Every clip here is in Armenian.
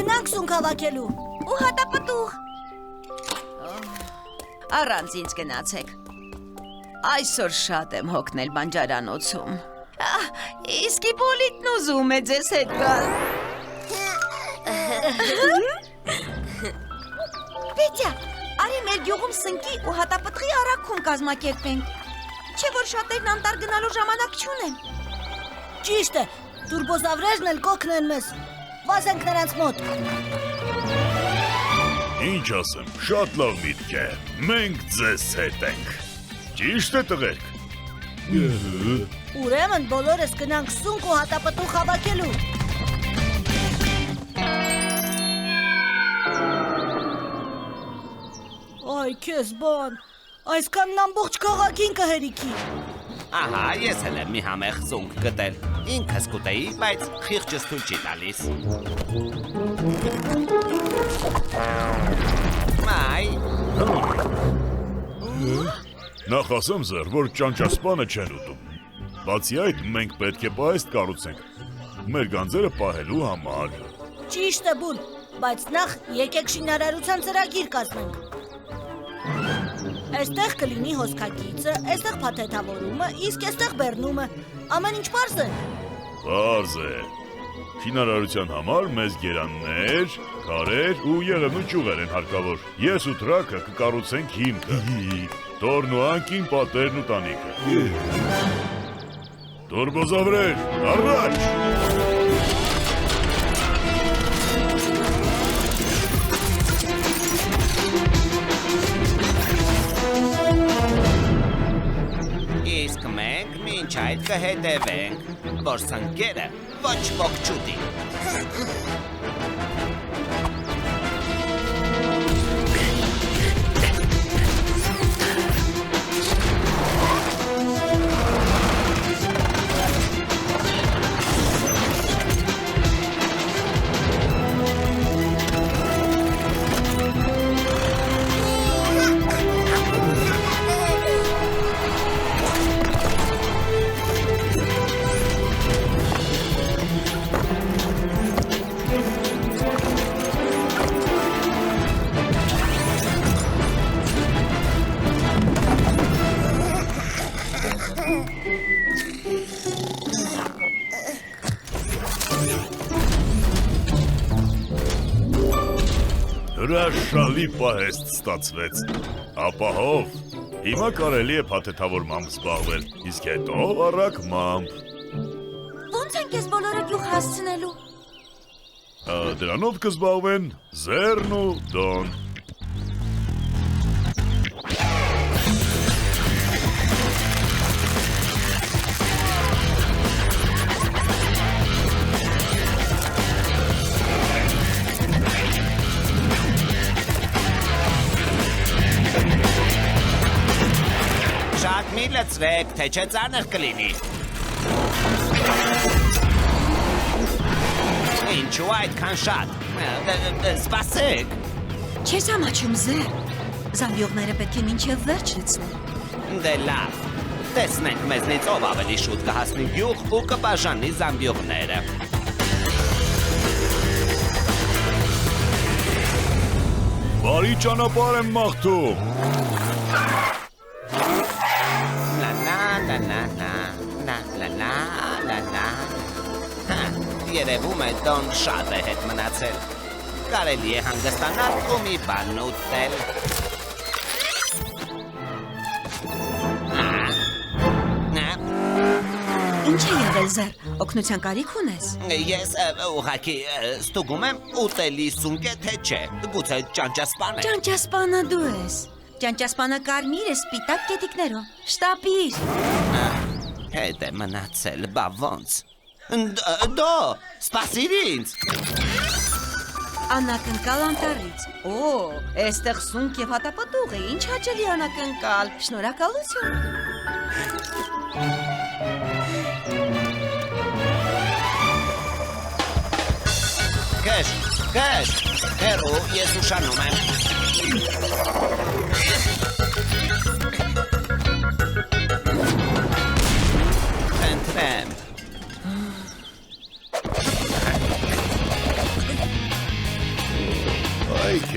Գնանք սունկ հավաքելու։ Ու հատապտուղ։ Առանց ինձ գնացեք։ Այսօր շատ եմ հոգնել բանջարանոցում։ Իսկ Իպոլիտն ուզում է ձեզ հետ գալ։ Պետյա, արի մեր գյուղում սնկի ու հատապտղի առաքում կազմակերպենք։ Չէ որ շատերն անտառ գնալու ժամանակ չունեն։ Ճիշտ է, տուրբոզավրերն էլ կօգնեն մեզ։ Վազենք նրանց մոտ։ Ինչ ասեմ, շատ լավ միտք է։ Մենք ձեզ հետ ենք։ Ճիշտ է տղերք։ Ուրեմն բոլորս գնանք սունկ ու հատապտուղ հավաքելու։ Այ քեզ բան, այսքանն ամբողջ քաղաքին կհերիքի։ Ահա, ես էլ եմ մի համեղ սունկ գտել։ Ինքս կուտեի, բայց խիղճս թույլ չի տալիս։ Այ։ Նախ ասեմ ձեր, որ ճանճասպանը չեն ուտում։ Բացի այդ, մենք պետք է պահեստ կառուցենք մեր գանձերը պահելու համար։ Ճիշտ է բուն, բայց նախ եկեք շինարարության ծրագիր կազմենք։ Այստեղ կլինի հոսքագիծը, այստեղ փաթեթավորումը, իսկ այստեղ բեռնումը։ Ամեն ինչ պարզ է։ Պարզ է։ Շինարարության համար մեզ գերաններ, քարեր ու եղևնու ճյուղեր են հարկավոր։ Ես ու Թրակը կկառուցենք հիմքը։ Տորն ու անկին, պատերն ու տանիքը։ Տուրբոզավրեր, առաջ։ Իսկ մենք մինչ այդ կհետևենք, որ սնկերը ոչ ոք չուտի։ Հրաշալի պահեստ ստացվեց։ Ապահով, հիմա կարելի է փաթեթավորմամբ զբաղվել, իսկ հետո առաքմամբ։ Ոնց են քեզ բոլորը գյուղ հասցնելու։ Դրանով կզբաղվեն Զեռն ու Դոն։ Շատ մի լծվեք, թե չէ ծանր կլինի։ Ինչու այդքան շատ։ Սպասեք։ Չես ամաչում Զեր։ Զամբյուղները պետք է մինչև վերջ լցնեն։ Դե լավ։ Տեսնենք մեզնից ով ավելի շուտ կհասնի գյուղ ու կբաժանի զամբյուղները։ Բարի ճանապարհ եմ մաղթում։ Երևում է Դոն շատ է հետ մնացել։ Կարելի է հանգստանալ ու մի բան ուտել։ Ինչ է եղել Զեր, օգնության կարիք ունես։ Ես ուղղակի ստուգում եմ ուտելի սունկ է թե չէ։ Գուցե ճանճասպան է։ Ճանճասպանը դու ես։ Ճանճասպանը կարմիր է սպիտակ կետիկներով։ Շտապիր։ Հետ է մնացել, բա ոնց։ Դո, սպասիր ինձ։ Անակնկալ անտառից։ Օ, այստեղ սունկ եւ հատապտուղ է, ինչ հաճելի անակնկալ։ Շնորհակալություն։ Կշ, հերու, ես ուշանում եմ։ Խնդրեմ։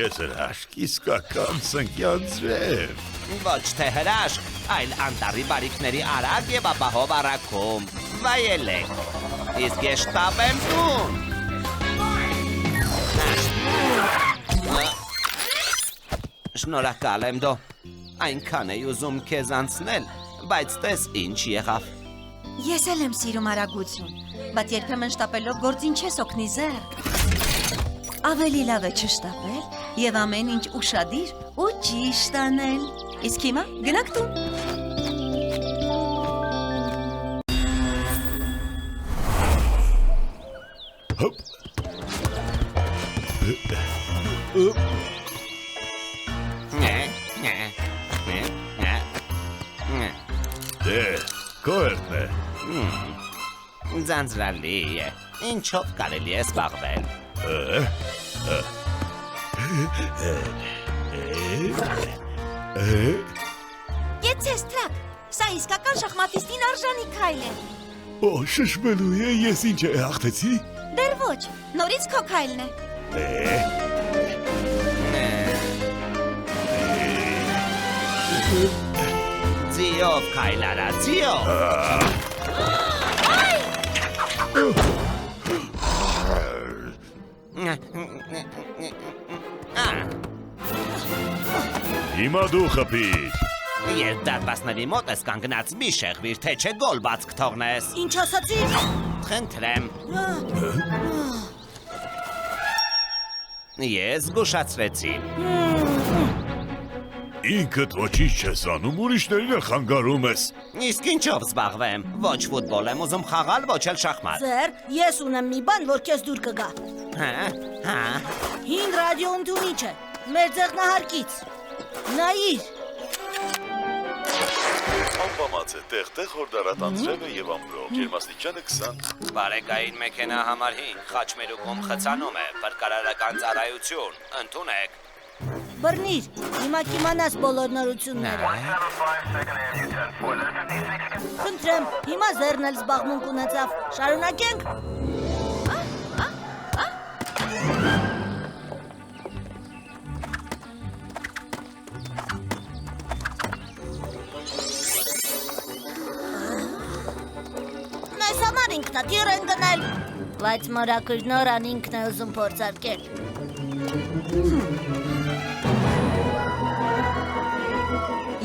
Ես հրաշք, իսկական սնկյան ձև։ Ոչ թե հրաշք, այլ անտառի բարիքների արագ եւ ապահով առաքում։ Վայելեք։ Իսկ ես շտապ եմ տուն։ Շնորհակալ եմ դո։ Այնքան էի ուզում քեզ անցնել, բայց տես ինչ եղավ։ Ես էլ եմ սիրում արագություն, բայց երբեմն շտապելով գործին չես օգնի ձեռք։ Ավելի լավ է չշտապել եւ ամեն ինչ ուշադիր ու ճիշտ անել։ Իսկ հիմա գնանք տուն։ Դե, կողերտն է։ Ձանձրալի է։ Ինչով կարելի է զբաղվել։ Գեցե ստրակ, սա իսկական շախմատիստին արժանի քայլ է։ Օ, շշմելու է, ես ինչ է հաղթեցի։ Դեռ ոչ, նորից քո քայլն է։ Ձիով քայլ արա, ձիով։ Հիմա դու խփիր։ Երբ դարպասների մոտ ես կանգնած մի շեղվիր, թե չէ գոլ բաց կթողնես։ Ինչ ասացի։ Խնդրեմ։ Ես զգուշացրեցի։ Ինքդ ոչինչ չես անում, ուրիշներին էլ խանգարում ես։ Իսկ ինչով զբաղվեմ։ Ոչ ֆուտբոլ եմ ուզում խաղալ, ոչ էլ շախմատ։ Ձեր, ես ունեմ մի բան, որ քեզ դուր կգա։ Հա։ 5 ռադիո ընդունիչ է, մեր ձեռնահարկից։ Նայիր։ Անպամած է, տեղ-տեղ հորդարատանցրել է և ամբրող, ջերմաստիճանը 20։ Բարեկային մեքենա համար 5, խաչմերուկում խցանում է, պրկարարական ծառայություն, ընդունեք։ Բռնիր, հիմա կիմանաս բոլոր նորությունները։ Խնդրեմ, հիմա ձեռն էլ զբաղմունք ունեցավ, շարունակենք։ Մեզ համար ինքնաթիռ են գնել, բայց մորակրնորան ինքն է ուզում փորձարկել։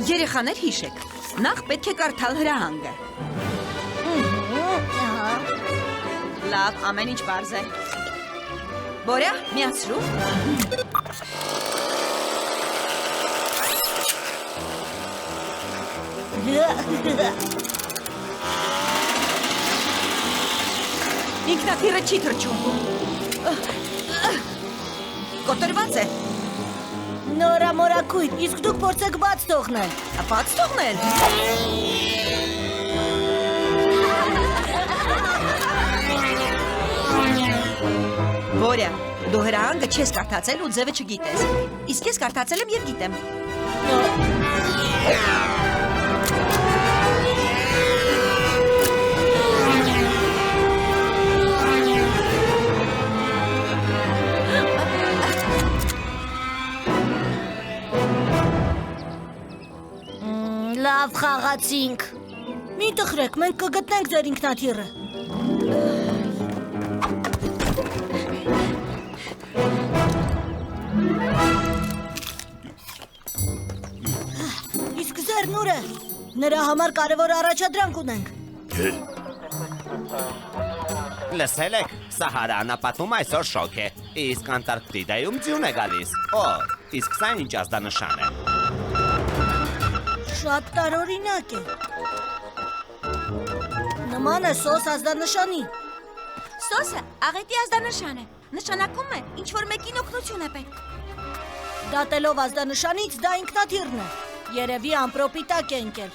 Երեխաներ հիշեք, նախ պետք է կարդալ հրահանգը։ Լավ, ամեն ինչ պարզ է։ Բորյա, միացրու։ Ինքնաթիռը չի թռչում։ Կոտրված է։ Նորամորակույն, իսկ դուք փորձեք բաց թողնել։ Բաց թողնել։ Բորյա, դու հրահանգը չես կարդացել ու ձևը չգիտես։ Իսկ ես կարդացել եմ և գիտեմ։ Լավ խաղացինք։ Մի տխրեք, մենք կգտնենք ձեր ինքնաթիռը։ Իսկ ձեր նուրը, նրա համար կարևոր առաջադրանք ունենք։ Լսել եք, Սահարան ապատում այսօր շոկ է, իսկ Անտարկտիդայում ձյուն է գալիս։ Օ, իսկ սա ինչ ազդանշան է։ Շատ տարօրինակ է։ Նման է սոս ազդանշանի։ Սոսը աղետի ազդանշան է։ Նշանակում է, ինչ-որ մեկին օգնություն է պետք։ Դատելով ազդանշանից դա ինքնաթիռն է։ Երևի ամպրոպի տակ է ընկել։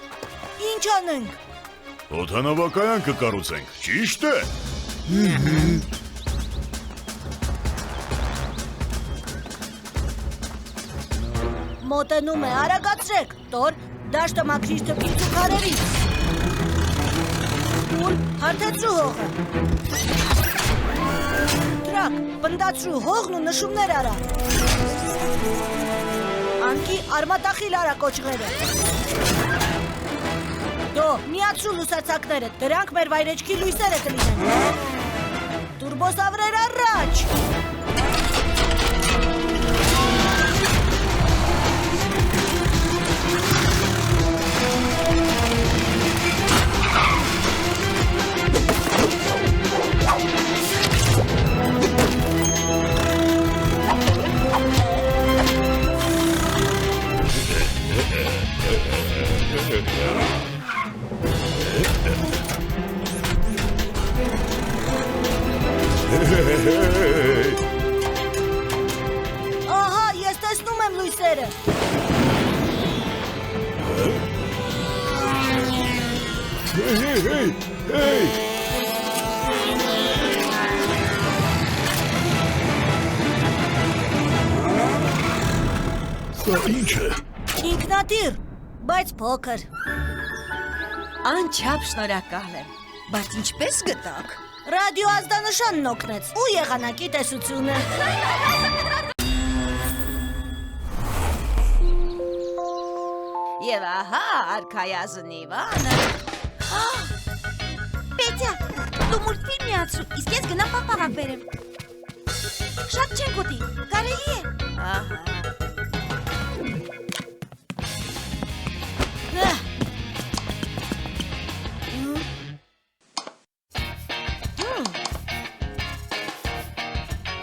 Ինչ անենք։ Օդանավակայան կկառուցենք, ճիշտ է։ Մոտենում է, արագացրեք, տոր, դաշտը մաքրիր թփից ու քարերից։ Ուլ, հարթեցրու հողը։ Տրակ, պնդացրու հողն ու նշումներ արա։ Անքի արմատախիլ արա կոճղերը։ Դո, միացրու լուսացակները, դրանք մեր վայրեջքի լույսերը կլինեն։ Տուրբոսավրեր առաջ։ Ահա, ես տեսնում եմ լույսերը։ Հեյ։ Սա ինչ է։ Ինքնատիր, բայց փոքր։ Անչափ շնորհակալ եմ, բայց ինչպես գտաք։ Ռադիո ազդանշանն օգնեց ու եղանակի տեսությունը։ Եվ ահա արքայազնի վանը։ Պետյա, դու մուլտֆիլմ միացրու, իսկ ես գնամ պապաղակ բերեմ։ Շատ չենք ուտի, կարելի է։ Ահա։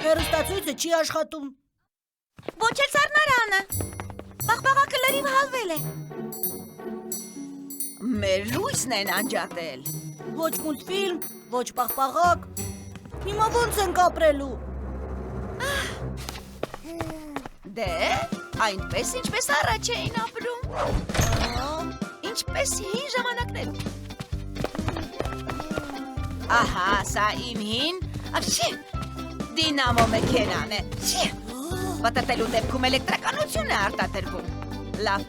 Հեռուստացույցը չի աշխատում։ Ոչ էլ սառնարանը։ Պաղպաղակը լրիվ հալվել է։ Մեր լույսն են անջատել։ Ոչ մուլտֆիլմ, ոչ պաղպաղակ։ Հիմա ոնց ենք ապրելու։ Դե, այնպես ինչպես առաջ էին ապրում։ Ինչպես հին ժամանակներում։ Ահա, սա իմ հին, աղջի, դինամո մեքենան է։ Պատտելու դեպքում էլեկտրականություն է արտադրվում։ Լավ,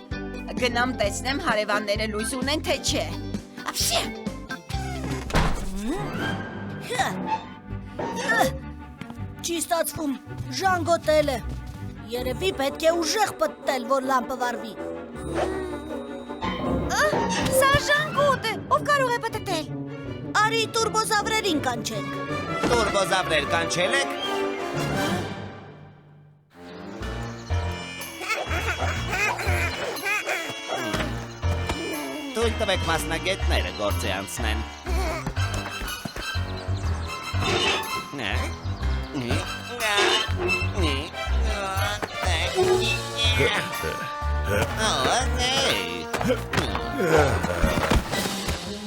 գնամ տեսնեմ հարևանները լույս ունեն թե չէ։ Աղջի։ Չի ստացվում, ժանգոտել է։ Երևի պետք է ուժեղ պտտել, որ լամպը վառվի։ Սա ժանգոտ է, ով կարող է պտտել։ Արի տուրբոզավրերին կանչենք։ Տուրբոզավրեր կանչել եք։ Թույլ տվեք մասնագետները գործի անցնեն։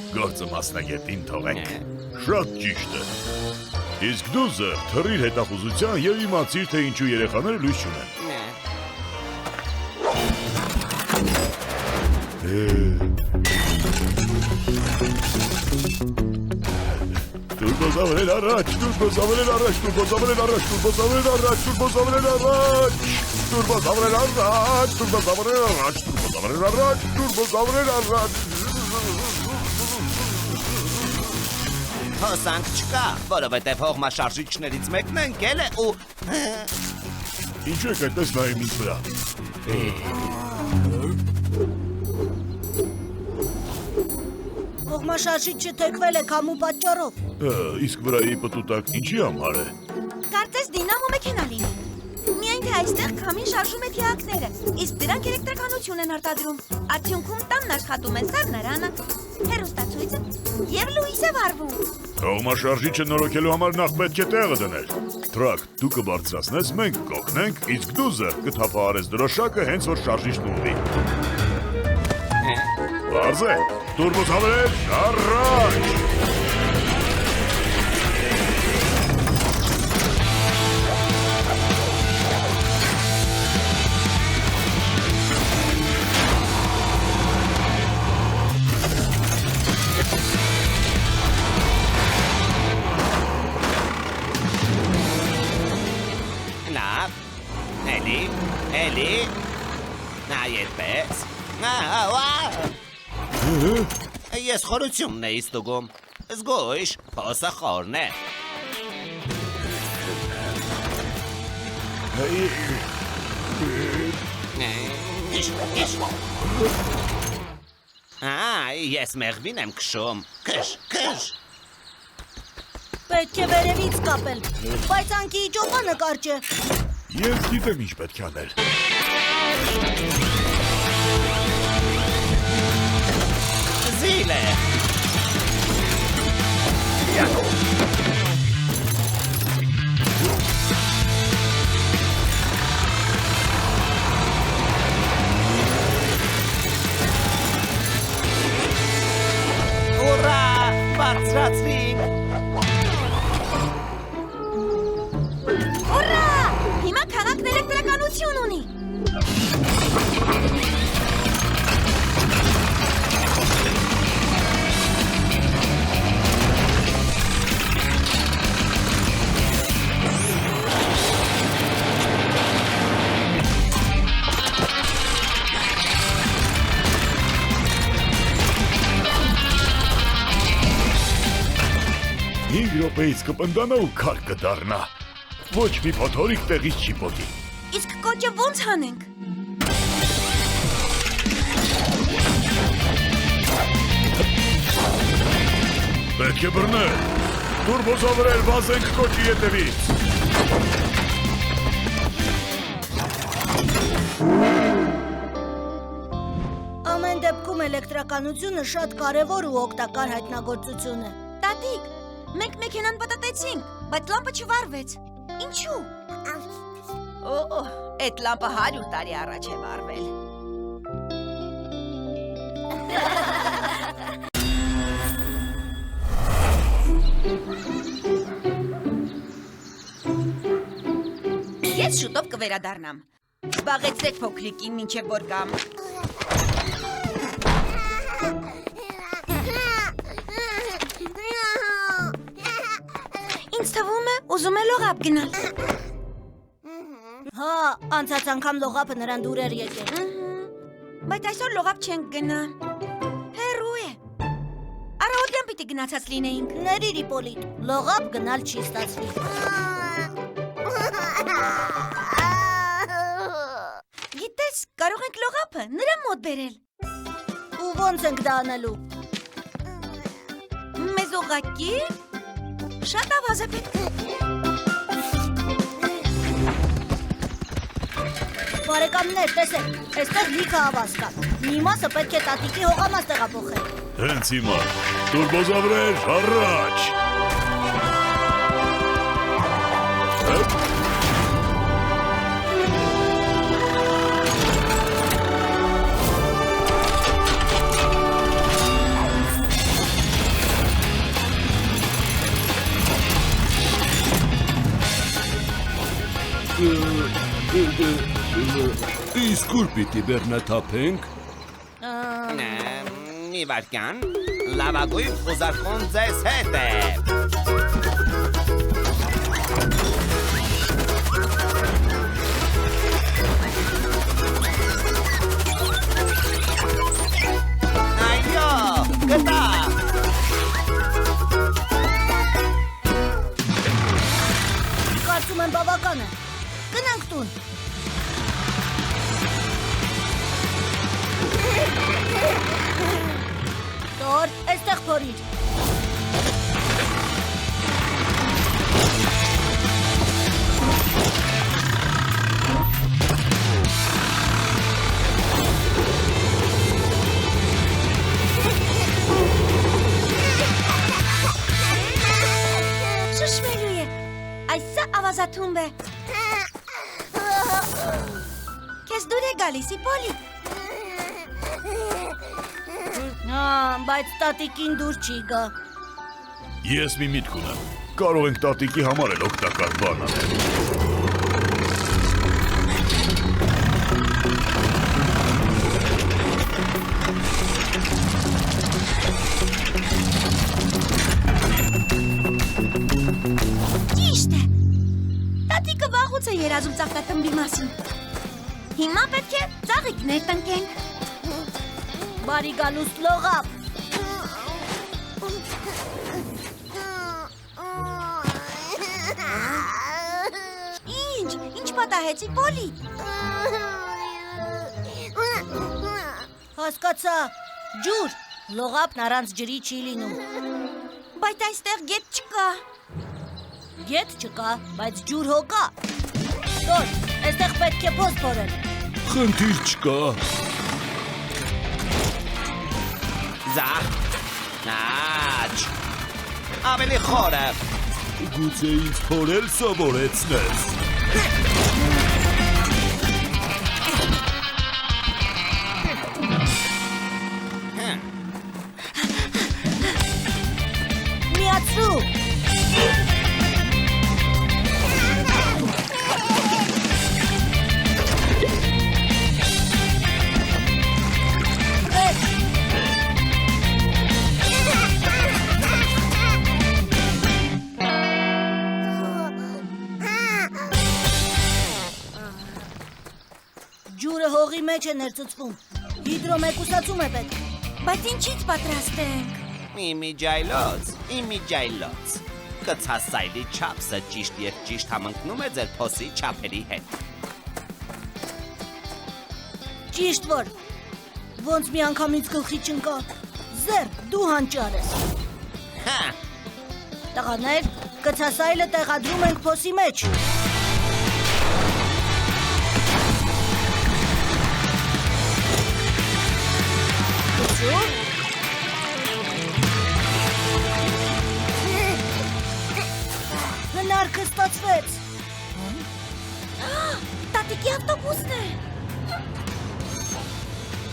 Գործը մասնագետին թողենք։ Շատ ճիշտ է։ Իսկ դու զը թռիր հետախուզության եւ իմացիր, թե ինչու երեխաները լույս չունեն։ Տուրբոզավրեր առաջ, տուրբոզավրեր առաջ, տուրբոզավրեր առաջ, տուրբոզավրեր առաջ, տուրբոզավրեր առաջ, տուրբոզավրեր առաջ, տուրբոզավրեր առաջ, տուրբոզավրեր առաջ, տուրբոզավրեր առաջ։ Հոսանք չկա, որովհետև հողմաշարժիչներից մեկն ընկել է ու… Ինչու եք այդպես նայում ինձ վրա։ Հողմաշարժիչը թեքվել է քամու պատճառով։ Իսկ վրայի պտուտակ ինչի համար է։ Կարծես դինամո մեքենա լինի։ Միայն թե այստեղ քամին շարժում է թիակները, իսկ դրանք էլեկտրականություն են արտադրում։ Արդյունքում տանն աշխատում են սառնարանը, հեռուստացույցը և լույսը վառվում։ Հողմաշարժիչը նորոգելու համար նախ պետք է տեղը դնել։ Տրակ, դու կբարձրացնես, մենք կօգնենք, իսկ դու զը կթափահարես դրոշակը հենց որ շարժիչն ուղղի։ Բարձ է, տուրբոզավրեր առաջ։ Էլի, այդպես, ես խորությունն էի ստուգում, զգույշ, փոսը խորն է։ Ես մեղվին եմ քշում։ Քշ, քշ։ Պետք է վերևից կապել, բայց անքի ճոպանը կարճ է։ Ես գիտեմ ինչ պետք է անել։ Զիլը։ Ուրա, բարձրացրինք։ Ուրա! Հիմա քաղաքն էլեկտրականություն ունի։ Հինգ րոպեից կպնդանա ու քար կդառնա։ Ոչ մի փոթորիկ տեղից չի պոտի։ Իսկ կոճը ո՞նց հանենք։ Պետք է բռնել։ Տուրբոզավրել վազենք կոճի ետևից։ Ամեն դեպքում էլեկտրականությունը շատ կարևոր ու օգտակար հայտնագործություն է։ Տատիկ, մենք մեքենան պատտեցինք, բայց լամպը չվառվեց։ Ինչու։ Օ, այդ լամպը 100 տարի առաջ է վառվել։ Ես շուտով կվերադառնամ։ Զբաղեցրեք փոքրիկին մինչև որ գամ։ Ինձ թվում է ուզում է լողապ գնալ։ Հա, անցած անգամ լողապը նրան դուր էր եկել։ Բայց այսօր լողապ չենք գնա։ Հեռու է։ Առավոտյան պիտի գնացած լինեինք։ Ներիր Իպոլիտ, լողապ գնալ չի ստացվի։ Գիտես, կարող ենք լողապը նրա մոտ բերել։ Ու ոնց ենք դա անելու։ Մեզ ուղղակի շատ ավազ է պետք։ Բարեկամներ, տեսեք, այստեղ լիքը ավազ կա։ Մի մասը պետք է տատիկի հողամաս տեղափոխել։ Հենց հիմա։ Տուրբոզավրեր, առաջ։ Իսկ ուր պիտի բեռնաթափենք։ Մի վարկյան, լավագույն խուզարկուն ձեզ հետ է։ Այո, գտա։ Կարծում եմ բավական է։ Գնանք տուն։ Տոր, այստեղ փորիր։ Շշմելու է։ Այսա ավազաթումբ է։ Քեզ դուր է գալիս, Իպոլիտ։ Հա, բայց տատիկին դուր չի գա։ Ես մի միտք ունեմ։ Կարող ենք տատիկի համար էլ օգտակար բան անել։ Ճիշտ է։ Տատիկը վաղուց է երազում ծաղկատմբի մասին։ Հիմա պետք է ծաղիկներ տնկենք։ Բարի գալուստ լողապ։ Ինչ պատահեց, Իպոլիտ։ հասկացա։ Ջուր, լողապն առանց ջրի չի լինում։ Բայց այստեղ գետ չկա։ Գետ չկա, բայց ջուր հո կա։ Տոր, այստեղ պետք է փոս փորել։ Խնդիր չկա։ Ձախ, աչ, ավելի խորը։ Գուցե ինձ փորել սովորեցնես։ Միացրու։ Ջուրը հողի մեջ է ներծծվում։ Հիդրոմեկուսացում է պետք։ Բայց ինչից պատրաստենք։ Իմիջայլոց։ Կցասայլի չափսը ճիշտ և ճիշտ համընկնում է ձեր փոսի չափերի հետ։ Ճիշտ որ։ Ոնց մի անգամից գլխի չընկա։ Զեր, դու հանճար ես։ Հա, Տղաներ, կցասայլը տեղադրում ենք փոսի մեջ։ Գցու։ Հնարքը ստացվեց։ Տատիկի ավտոբուսն է։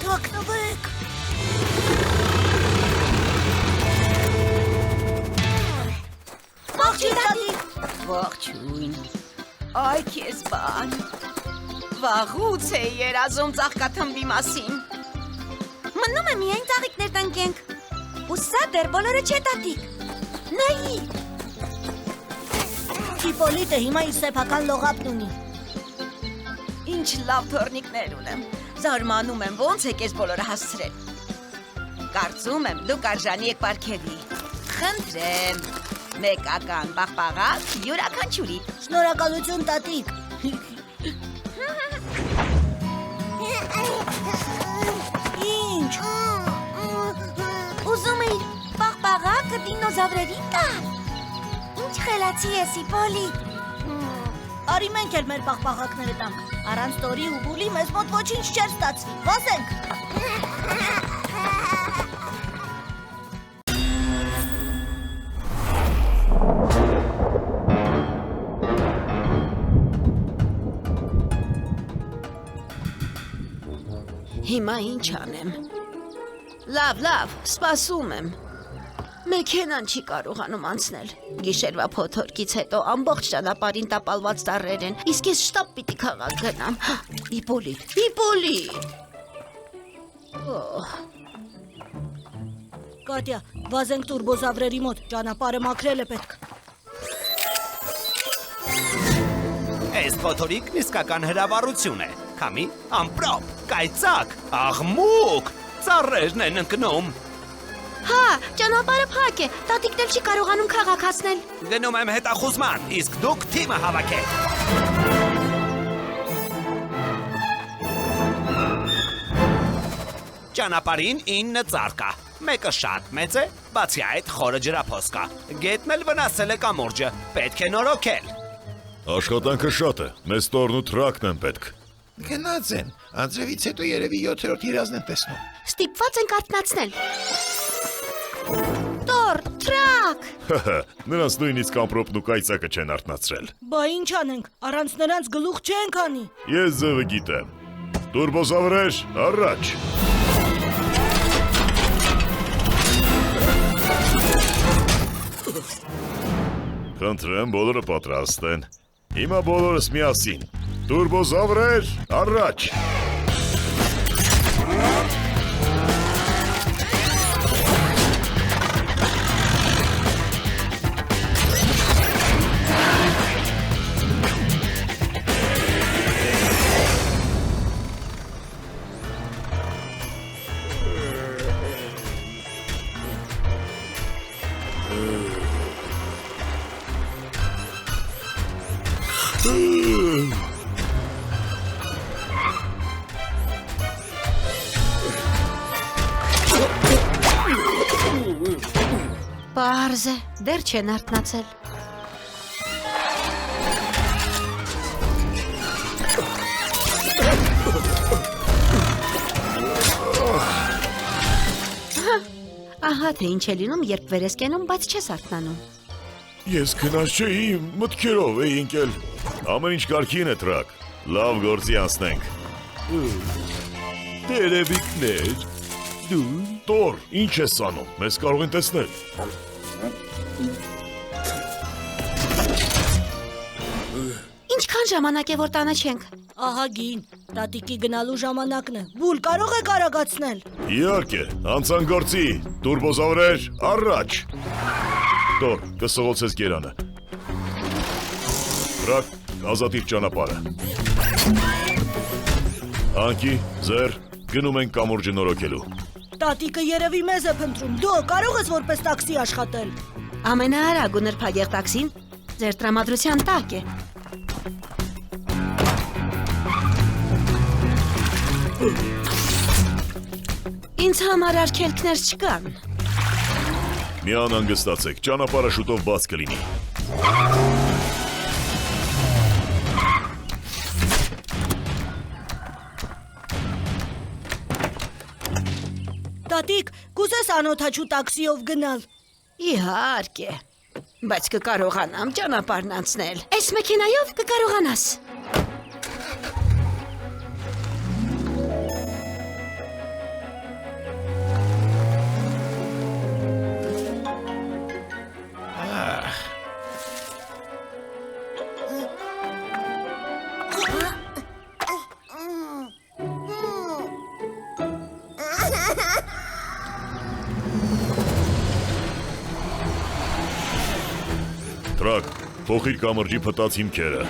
Թաքնվեք։ Ողջույն, տատիկ։ Ողջույն։ Այ քեզ բան։ Վաղուց է երազում ծաղկաթմբի մասին։ Մնում է միայն ծաղիկներ տնկենք։ Ու սա դեռ բոլորը չէ, տատիկ։ Նայի։ Տիպոլիտը հիմա իր սեփական լողապն ունի։ Ինչ լավ թորնիկներ ունեմ։ Զարմանում եմ, ոնց եք ես բոլորը հասցրել։ Կարծում եմ, դուք արժանի եք պարգևի։ Խնդրեմ, մեկական պաղպաղակ յուրաքանչյուրի։ Շնորհակալություն, տատիկ։ Ինչ։ Ուզում էիր պաղպաղակը դինոզավրերին տալ։ Ինչ խելացի ես, Իպոլիտ։ Արի մենք էլ մեր պաղպաղակները տանք։ Առանց Տորի ու Բուլի մեզ մոտ ոչինչ չէր ստացվի։ Վազենք։ Հիմա ինչ անեմ։ Լավ, սպասում եմ։ Մեքենան չի կարողանում անցնել։ Գիշերվա փոթորկից հետո ամբողջ ճանապարհին տապալված ծառեր են, իսկ ես շտապ պիտի քաղաք գնամ։ Իպոլիտ։ Կատյա, վազենք տուրբոզավրերի մոտ, ճանապարհը մաքրել է պետք։ այս փոթորիկն իսկական հրավառություն է։ Քամի, ամպրոպ, կայծակ, աղմուկ, ծառերն են ընկնում։ Հա, ճանապարհը փակ է, տատիկն էլ չի կարողանում քաղաք հասնել։ Գնում եմ հետախուզման, իսկ դուք թիմը հավաքեք։ Ճանապարհին 9 ծառ կա։ Մեկը շատ մեծ է, բացի այդ խորը ջրափոս կա։ Գետն էլ վնասել է կամուրջը, պետք է նորոգել։ Աշխատանքը շատ է, մեզ տորն ու տրակն են պետք։ Գնաց են, անձրևից հետո երևի 7-րդ երազն են տեսնում։ Ստիպված ենք արթնացնել։ Տոր, տրակ։ Նրանց նույնիսկ ամպրոպն ու կայծակը չեն արթնացրել։ Բա ինչ անենք, առանց նրանց գլուխ չենք անի։ Ես ձևը գիտեմ։ Տուրբոզավրեր, առաջ։ Խնդրեմ, բոլորը պատրաստ են։ Հիմա բոլորս միասին։ Տուրբոզավրեր, առաջ։ Պարզ է, դեռ չեն արթնացել։ Ահա թե ինչ է լինում, երբ վեր ես կենում, բայց չես արթնանում։ Ես քնած չէի, մտքերով էի ընկել։ Ամեն ինչ կարգին է, Թրակ։ Լավ գործի անցնենք։ Տերևիկներ, դու Տոր, ինչ ես անում։ Մեզ կարող են տեսնել։ Ինչքան ժամանակ է, որ տանը չենք։ Ահագին, տատիկի գնալու ժամանակն է։ Բուլ կարող եք արագացնել։ Իհարկե, անցան գործի, տուրբոզավրեր, առաջ։ Տոր, կսողոցես գերանը։ Թրակ, ազատիր ճանապարհը։ Անկի, ձեր, գնում ենք կամուրջը նորոգելու։ Տատիկը երևի մեզ է փնտրում։ Դու կարող ես որպես տաքսի աշխատել։ Ամենաարագ ու նրբագեղ տաքսին ձեր տրամադրության տակ է։ Ինձ համար արգելքներ չկան։ Մի անհանգստացեք, ճանապարհը շուտով բաց կլինի։ Տատիկ, կուզես անօթաչու տաքսիով գնալ։ Իհարկե, բայց կկարողանամ ճանապարհն անցնել։ Այս մեքենայով կկարողանաս։ Թրակ, փոխիր կամրջի փտած հիմքերը։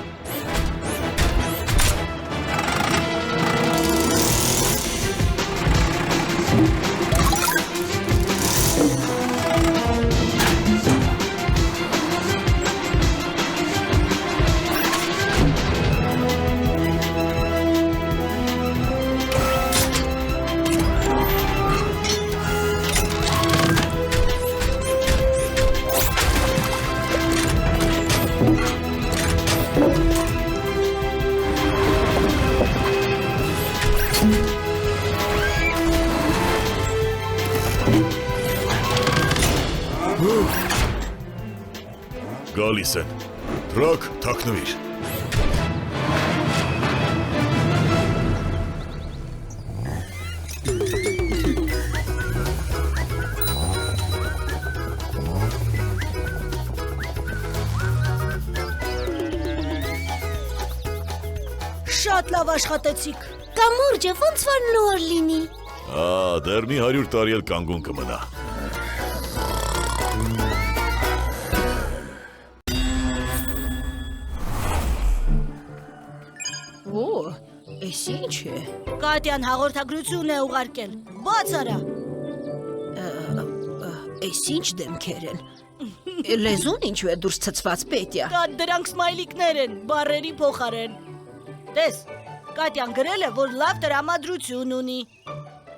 Գալիս են։ Թրակ, թաքնվիր։ Շատ լավ աշխատեցիք։ Կամուրջը ոնց որ նոր լինի։ Դեռ մի 100 տարի էլ կանգուն կմնա։ Էս ինչ է։ Կատյան հաղորդագրություն է ուղարկել։ Բաց արա։ Էս ինչ դեմքեր են։ Լեզուն ինչու է դուրս ցցված Պետյա։ Կատ դրանք սմայլիկներ են, բառերի փոխարեն։ Տես, Կատյան գրել է, որ լավ տրամադրություն ունի։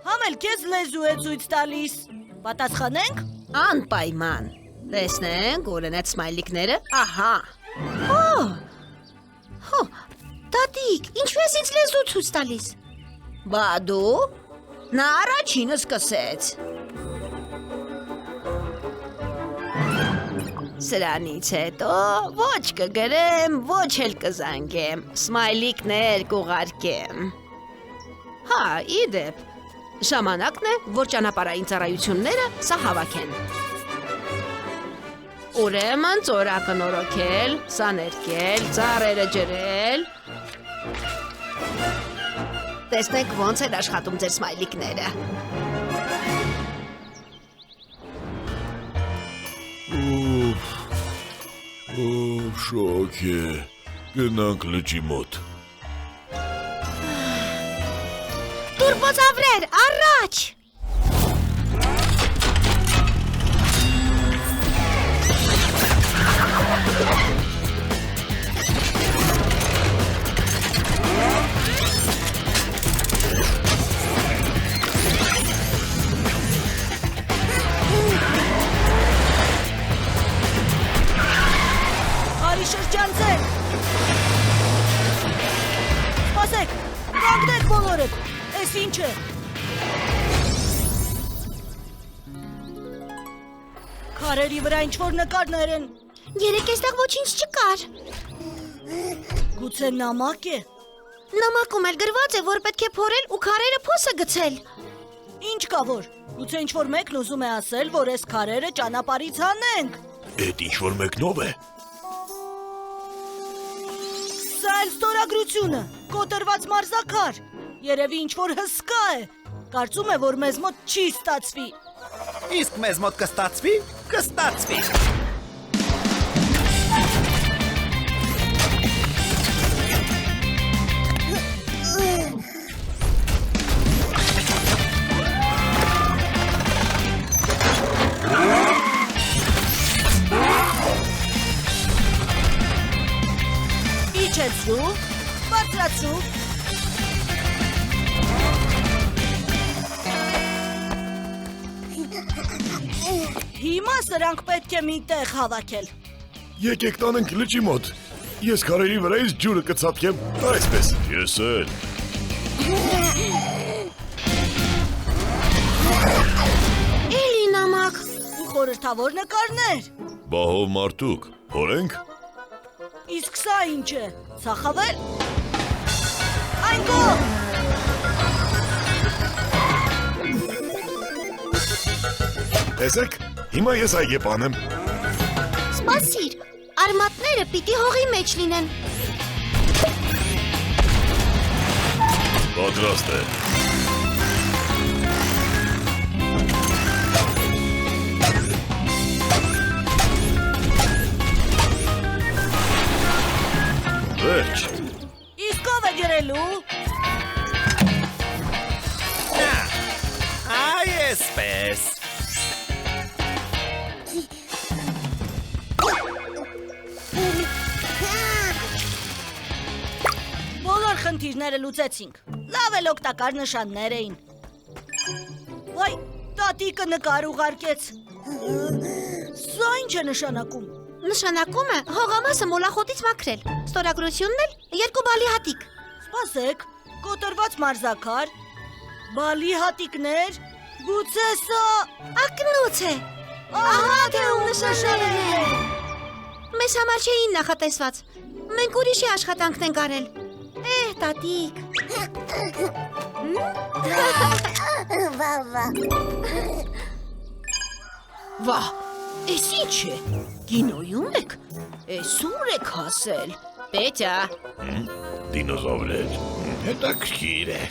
Համ էլ քեզ լեզու է ցույց տալիս։ Պատասխանենք։ Անպայման։ Տեսնենք, ուր են այդ սմայլիկները։ Ահա։ Հո, տատիկ, ինչու ես ինձ լեզու ցույց տալիս։ Բա դու։ Նա առաջինը սկսեց։ Սրանից հետո ոչ կգրեմ, ոչ էլ կզանգեմ, սմայլիկներ կուղարկեմ։ Հա, իդեպ, ժամանակն է, որ ճանապարհային ծառայությունները սա հավաքեն։ Ուրեմն ծորակը նորոգել, սա ներկել, ծառերը ջրել։ Տեսնեք ոնց են աշխատում ձեր սմայլիկները։ Շոք է, գնանք լճի մոտ։ Տուրբոզավրեր, առաջ։ Էս ինչ է։ Քարերի վրա ինչ-որ նկարներ են։ Երեք էստեղ ոչինչ չկար։ Գուցե նամակ է։ Նամակում էլ գրված է, որ պետք է փորել ու քարերը փոսը գցել։ Ինչ կա որ։ Գուցե ինչ-որ մեկն ուզում է ասել, որ այս քարերը ճանապարհից հանենք։ Էդ ինչ-որ մեկնով է։ Սա էլ ստորագրությունը, կոտրված մարզաքար։ Երևի ինչ-որ հսկա է։ Կարծում է, որ մեզ մոտ չի ստացվի։ Իսկ մեզ մոտ կստացվի, կստացվի։ Իջեցրու, բարձրացրու։ Հիմա սրանք պետք է մի տեղ հավաքել։ Եկեք տանենք լճի մոտ։ Ես քարերի վրայից ջուրը կցատկեմ, այսպես։ Ես էլ։ Էլի նամակ։ Ու խորհրդավոր նկարներ։ Բահով մարդուկ, հորենք։ Իսկ սա ինչ է։ Ցախավել։ Այն կողմ։ Տեսեք, հիմա ես այգեպ անեմ։ Սպասիր, արմատները պիտի հողի մեջ լինեն։ Պատրաստ է։ Վերջ։ Իսկ ով է ջրելու։ Այ էսպես։ Բոլոր խնդիրները լուծեցինք։ Լավ էլ օգտակար նշաններ էին։ Վայ, տատիկը նկար ուղարկեց։ Սա ինչ է նշանակում։ Նշանակում է հողամասը մոլախոտից մաքրել։ Ստորագրությունն էլ 2 բալի հատիկ։ Սպասեք, կոտրված մարզաքար, բալի հատիկներ, գուցե սա… Ակնոց է։ Ահա թե ում նշաններն են։ Մեզ համար չէին նախատեսված։ Մենք ուրիշի աշխատանքն ենք արել։ Տատիկ։ Վահ, էս ինչ է։ Կինոյում եք։ Էս ուր եք հասել։ Պետյա։ Դինոզավրեր։ Հետաքրքիր է։